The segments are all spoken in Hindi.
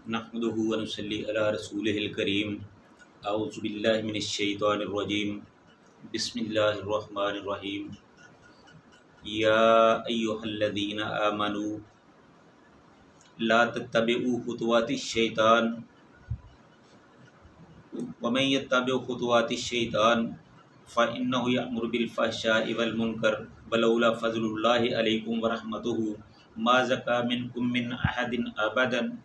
नहमदुहु व नुसल्ली अला रसूलिहिल करीम। अऊज़ु बिल्लाहि मिनश शैतानिर रजीम। बिस्मिल्लाहिर रहमानिर रहीम। या अय्युहल्लज़ीना आमनू ला तत्तबिउ खुतुवातिश शैतान व मन यत्तबि खुतुवातिश शैतान फ़इन्नहु यअमुरु बिल फ़हशाइ वल मुनकर वलौला फ़ज़लुल्लाहि अलैकुम व रहमतुहु मा ज़का मिनकुम मिन अहदिन अबदन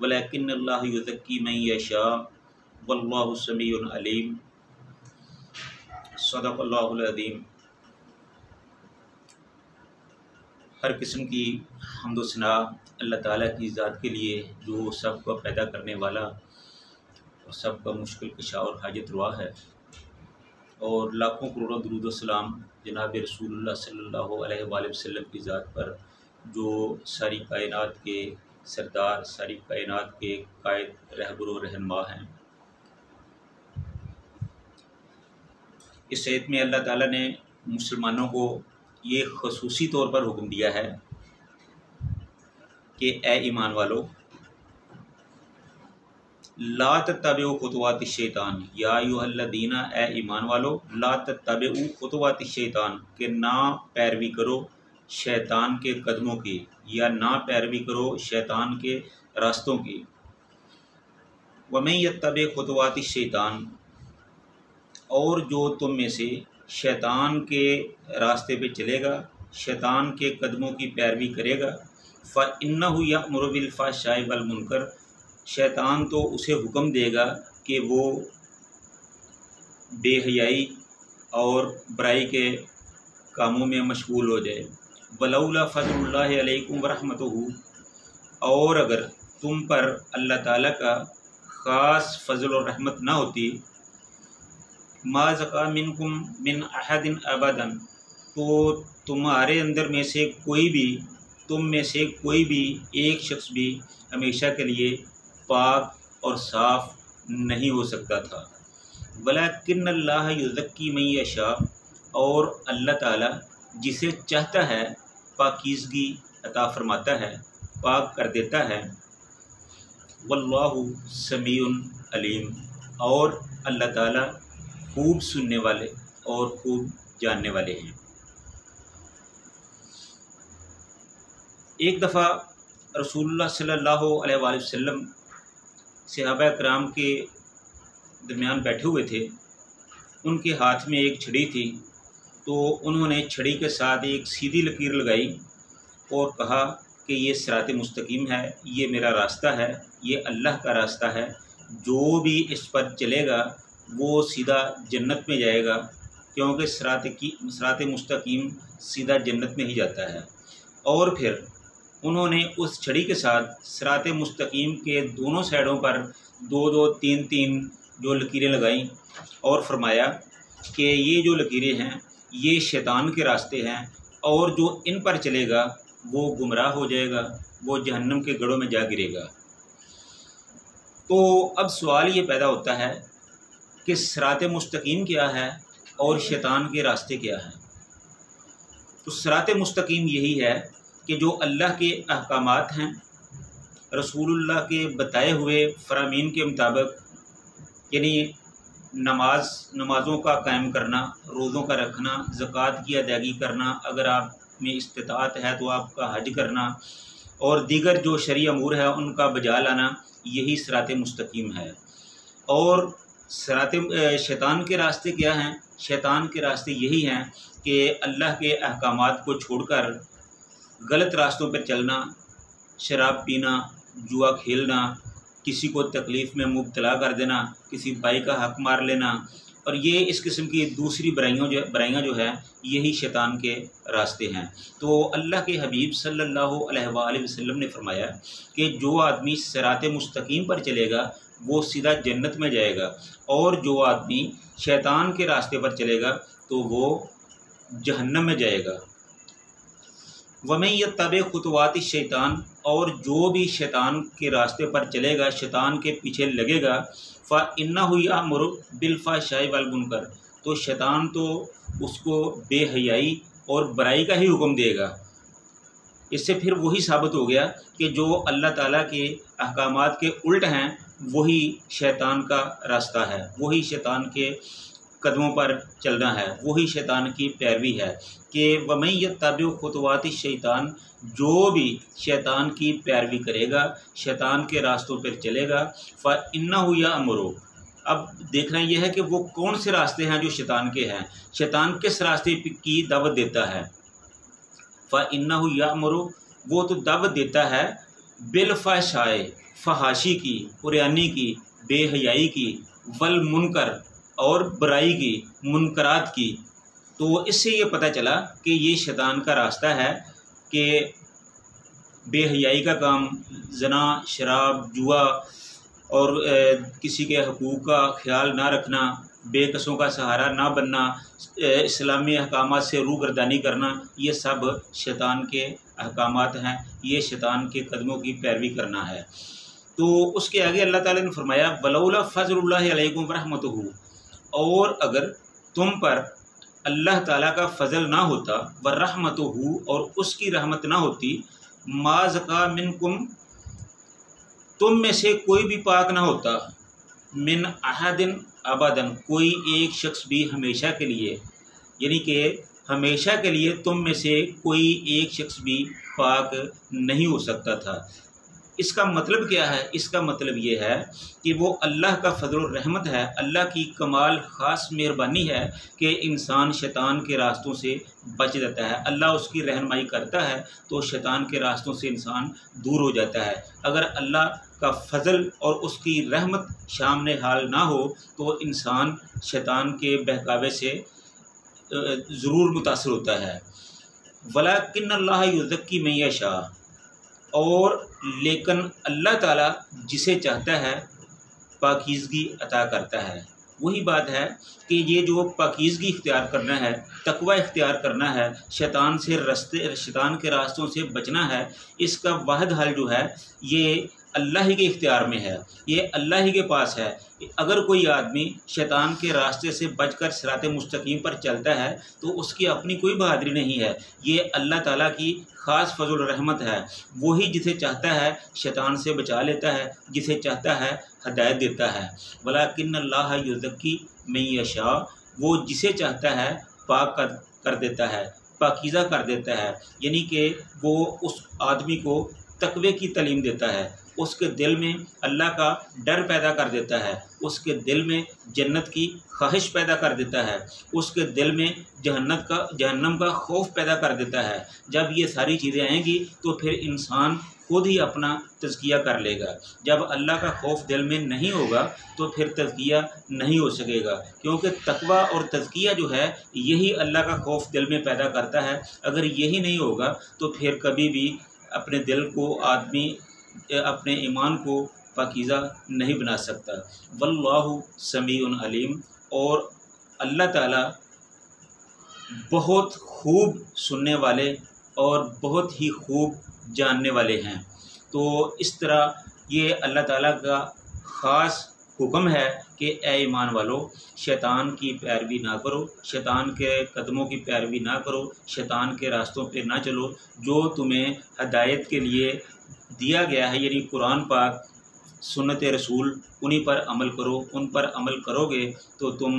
वलकिन्नल्लाह युज़क्की मन यशा वल्लाहु समीउन अलीम। सदक़ल्लाहुल अज़ीम। हर किस्म की हम्द व सना अल्लाह ताला की ज़ात के लिए जो सबको पैदा करने वाला और सबका मुश्किल कशा और हाजत रवा है, और लाखों करोड़ों दुरूद व सलाम जनाब रसूलुल्लाह सल्लल्लाहु अलैहि वसल्लम की ज़ात पर जो सारी कायनात के सरदार, सारी कायनात के कायद, रहबर व रहनुमा हैं। इस आयत में अल्लाह ताला ने मुसलमानों को ये ख़ुसूसी तौर पर हुक्म दिया है कि ए ईमान वालो, ला तत्तबिउ खुतुवातिश शैतान, या अय्युहल्लज़ीना, ए ईमान वालो, ला तत्तबिउ खुतुवातिश शैतान, के ना पैरवी करो शैतान के कदमों की, या ना पैरवी करो शैतान के रास्तों की। वमन यत्तबि खुतुवातिश शैतान, और जो तुम में से शैतान के रास्ते पे चलेगा, शैतान के कदमों की पैरवी करेगा, फ़इन्नहु यअमुरु बिल फ़हशाइ वल मुनकर, शैतान तो उसे हुक्म देगा कि वो बेहयाई और बुराई के कामों में मशगूल हो जाए। वलौला फ़ज़लुल्लाहि अलैकुम व रहमतुहु, और अगर तुम पर अल्लाह ताला का ख़ास फजल और रहमत ना होती, मा ज़का मिनकुम मिन अहदिन अबदन, तो तुम्हारे अंदर में से कोई भी, तुम में से कोई भी एक शख्स भी हमेशा के लिए पाक और साफ़ नहीं हो सकता था। वलकिन्नल्लाह युज़क्की मन यशा, और अल्लाह ताला जिसे चाहता है पाकीज़गी अता फरमाता है, पाक कर देता है। वल्लाहु समीउन अलीम, और अल्लाह ताला खूब सुनने वाले और खूब जानने वाले हैं। एक दफ़ा रसूलुल्लाह सल्लल्लाहु अलैहि वसल्लम सहाबा कराम के दरमियान बैठे हुए थे। उनके हाथ में एक छड़ी थी, तो उन्होंने छड़ी के साथ एक सीधी लकीर लगाई और कहा कि ये सिरात मुस्तकीम है, ये मेरा रास्ता है, ये अल्लाह का रास्ता है, जो भी इस पर चलेगा वो सीधा जन्नत में जाएगा, क्योंकि सिरात मुस्तकीम सीधा जन्नत में ही जाता है। और फिर उन्होंने उस छड़ी के साथ सिरात मुस्तकीम के दोनों साइडों पर दो दो तीन तीन जो लकीरें लगाईं और फरमाया कि ये जो लकीरें हैं ये शैतान के रास्ते हैं, और जो इन पर चलेगा वो गुमराह हो जाएगा, वो जहन्नम के गढ़ों में जा गिरेगा। तो अब सवाल ये पैदा होता है कि सिरात मुस्तकीम क्या है और शैतान के रास्ते क्या हैं। तो सिरात मुस्तकीम यही है कि जो अल्लाह के अहकामात हैं, रसूलुल्लाह के बताए हुए फरामीन के मुताबिक, यानी नमाज़ों का कायम करना, रोज़ों का रखना, ज़कात की अदायगी करना, अगर आप में इस्तिताअत है तो आपका हज करना, और दीगर जो शरई अमूर है उनका बजा लाना, यही सिरात मुस्तकीम है। और शैतान के रास्ते क्या हैं? शैतान के रास्ते यही हैं कि अल्लाह के अहकामात को छोड़कर गलत रास्तों पर चलना, शराब पीना, जुआ खेलना, किसी को तकलीफ़ में मुब्तला कर देना, किसी भाई का हक मार लेना, और ये इस किस्म की दूसरी बुराइयाँ जो है यही शैतान के रास्ते हैं। तो अल्लाह के हबीब सल्लल्लाहु अलैहि वसल्लम ने फरमाया कि जो आदमी सिरात मुस्तकीम पर चलेगा वो सीधा जन्नत में जाएगा, और जो आदमी शैतान के रास्ते पर चलेगा तो वो जहन्नम में जाएगा। वमन यत्तबि खुतुवातिश शैतान, और जो भी शैतान के रास्ते पर चलेगा, शैतान के पीछे लगेगा, फ़इन्नहु यअमुरु बिल फ़हशाइ वल मुनकर, तो शैतान तो उसको बेहयाई और बुराई का ही हुक्म देगा। इससे फिर वही साबित हो गया कि जो अल्लाह ताला के अहकामात के उल्ट हैं वही शैतान का रास्ता है, वही शैतान के कदमों पर चलना है, वही शैतान की पैरवी है। कि वमन यत्तबि खुतवाति शैतान, जो भी शैतान की पैरवी करेगा, शैतान के रास्तों पर चलेगा, फ़इन्नहु यअमुरु। अब देखना यह है कि वो कौन से रास्ते हैं जो शैतान के हैं, शैतान किस रास्ते की दावत देता है। फ़इन्नहु यअमुरु, वो तो दावत देता है बिलफ़हशाए, फहाशी की, कुरयानी की, बेहयाई की, वल मुनकर, और बुराई की, मुनकरात की। तो इससे ये पता चला कि ये शैतान का रास्ता है कि बेहयाई का काम, जना, शराब, जुआ और किसी के हकूक़ का ख्याल ना रखना, बेकसों का सहारा ना बनना, इस्लामी अहकामात से रूगर्दानी करना, ये सब शैतान के अहकामात हैं, ये शैतान के कदमों की पैरवी करना है। तो उसके आगे अल्लाह ताला ने फरमाया वलौला फ़ज़लुल्लाहि अलैकुम व रहमतुहु, और अगर तुम पर अल्लाह ताला का फ़ज़ल ना होता, व रहमतुहु, और उसकी रहमत ना होती, मा ज़का मिनकुम, तुम में से कोई भी पाक ना होता, मिन अहदिन अबदन, कोई एक शख्स भी हमेशा के लिए, यानी कि हमेशा के लिए तुम में से कोई एक शख्स भी पाक नहीं हो सकता था। इसका मतलब क्या है? इसका मतलब ये है कि वो अल्लाह का फ़ज़ल और रहमत है, अल्लाह की कमाल ख़ास मेहरबानी है कि इंसान शैतान के रास्तों से बच जाता है। अल्लाह उसकी रहनुमाई करता है तो शैतान के रास्तों से इंसान दूर हो जाता है। अगर अल्लाह का फ़ज़ल और उसकी रहमत सामने हाल ना हो तो इंसान शैतान के बहकावे से ज़रूर मुतासर होता है। वलाकिन्नल्लाह युज़क्की मन यशा, और लेकिन अल्लाह ताला जिसे चाहता है पाकीज़गी अता करता है। वही बात है कि ये जो पाकीज़गी इख्तियार करना है, तकवा इख्तियार करना है, शैतान के रास्तों से बचना है, इसका वाहिद हल जो है ये अल्लाह ही के इख्तियार में है, ये अल्लाह ही के पास है। अगर कोई आदमी शैतान के रास्ते से बचकर सिराते मुस्तकीम पर चलता है तो उसकी अपनी कोई बहादुरी नहीं है, ये अल्लाह ताला की ख़ास फ़ज़ल रहमत है। वही जिसे चाहता है शैतान से बचा लेता है, जिसे चाहता है हदायत देता है। वलाकिन्नल्लाह युज़क्की मन यशा, वो जिसे चाहता है पाक कर देता है, पाकीज़ा कर देता है, यानी कि वो उस आदमी को तकवे की तालीम देता है, उसके दिल में अल्लाह का डर पैदा कर देता है, उसके दिल में जन्नत की ख्वाहिश पैदा कर देता है, उसके दिल में जहन्नम का खौफ पैदा कर देता है। जब ये सारी चीज़ें आएंगी तो फिर इंसान खुद ही अपना तज़किया कर लेगा। जब अल्लाह का खौफ दिल में नहीं होगा तो फिर तज़किया नहीं हो सकेगा, क्योंकि तकवा और तज़किया जो है यही अल्लाह का खौफ दिल में पैदा करता है। अगर यही नहीं होगा तो फिर कभी भी अपने दिल को आदमी अपने ईमान को पाकीज़ा नहीं बना सकता। वल्लाहु समीउन अलीम, और अल्लाह ताला बहुत खूब सुनने वाले और बहुत ही खूब जानने वाले हैं। तो इस तरह ये अल्लाह ताला का ख़ास हुक्म है कि ए ईमान वालो, शैतान की पैरवी ना करो, शैतान के कदमों की पैरवी ना करो, शैतान के रास्तों पे ना चलो। जो तुम्हें हदायत के लिए दिया गया है, यानी कुरान पाक, सुन्नत रसूल, उन्हीं पर अमल करो। उन पर अमल करोगे तो तुम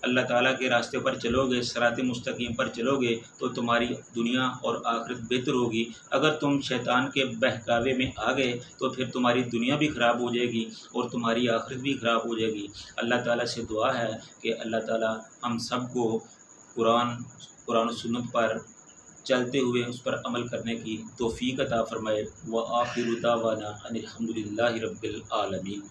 अल्लाह ताला के रास्ते पर चलोगे, सिरात मुस्तकीम पर चलोगे, तो तुम्हारी दुनिया और आखिरत बेहतर होगी। अगर तुम शैतान के बहकावे में आ गए तो फिर तुम्हारी दुनिया भी ख़राब हो जाएगी और तुम्हारी आखिरत भी ख़राब हो जाएगी। अल्लाह ताला से दुआ है कि अल्लाह ताला हम सब को कुरान सुन्नत पर चलते हुए उस पर अमल करने की तौफीक अता फ़रमाए। व आखिरु दावाना अनिल हम्दुलिल्लाहि रब्बिल आलमीन।